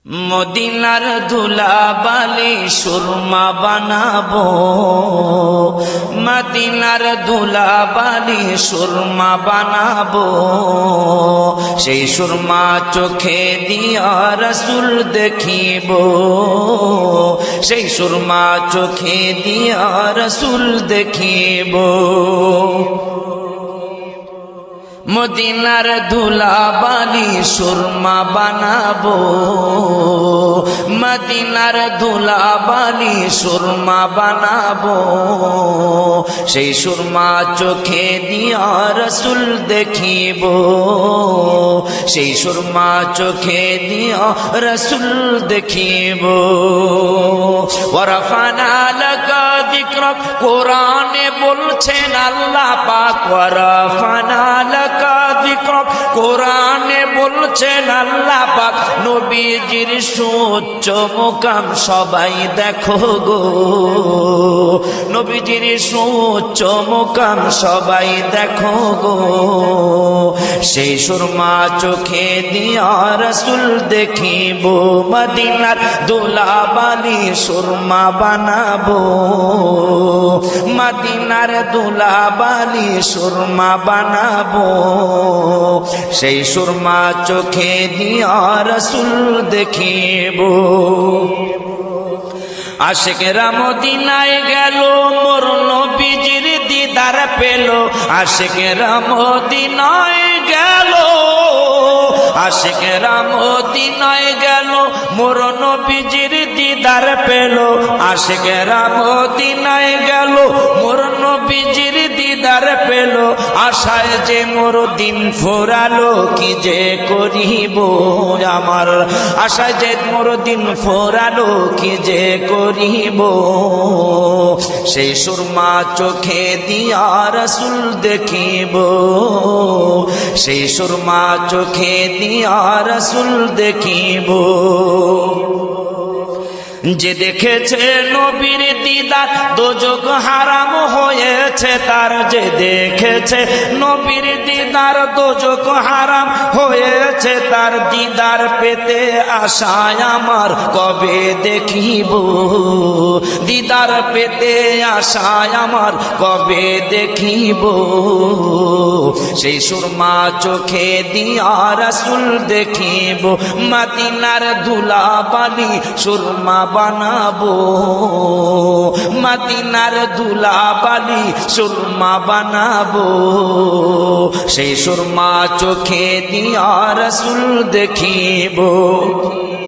মদিনার ধুলাবালি সুরমা বানাবো, মদিনার ধুলাবালি সুরমা বানাবো। সেই সুরমা চোখে দিয়া রাসূল দেখিব, সেই সুরমা চোখে দিয়া রাসূল দেখিব। মদিনার ধুলাবালি সুরমা বানাবো, মদিনার ধুলাবালি সুরমা বানাবো। সেই সুরমা চোখে দিয়া রাসূল দেখিব, সেই সুরমা চোখে দিয়া রাসূল দেখিব। ওয়ারাফানা লাকা যিকরাক, কোরআনে বলছেন আল্লাহ পাক। ওয়ারাফানা লাকা যিকরাক, কোরআনে বলছেন আল্লাহ পাক। নবীজির সুউচ্চ মুকাম সবাই দেখো গো, নবীজির সুউচ্চ মুকাম সবাই দেখো গো। সেই সুরমা চোখে দিয়া রাসূল দেখিব, মদিনার ধুলাবালি সুরমা বানাবো, মদিনার ধুলাবালি সুরমা বানাবো। সেই সুরমা চোখে দিয়া রাসূল দেখিব। আশিকেরা মদিনায় গেল, মোর নবীজির দিদার পেল। আশিকেরা মদিনায় গেল, আশিকেরা মদিনায় গেল, মোর নবীজির দিদার পেল। আশিকেরা মদিনায় গেল, মোর নবীজির দিদার পেল। আশায় যে মোর দিন ফুরালো, কি যে করিব আমার। আশায় যে মোর দিন ফুরালো, কি যে করিব। সেই সুরমা চোখে দিয়া রাসূল দেখিব, সেই সুরমা চোখে দিয়া রাসূল দেখিব। যে দেখেছে নবীর দিদার, দোজখ হারাম হয়েছে তার। যে দেখেছে নবীর দিদার, দোজখ হারাম হয়েছে তার। দিদার পেতে আশায় আমার কবে দেখিব, দিদার পেতে আশায় আমার কবে দেখিব। সেই সুরমা চোখে দিয়া রাসূল দেখিব, মদিনার ধুলাবালি সুরমা বানাবো, মদিনার ধুলাবালি সুরমা বানাবো। সেই সুরমা চোখে দিয়া রাসূল দেখিব।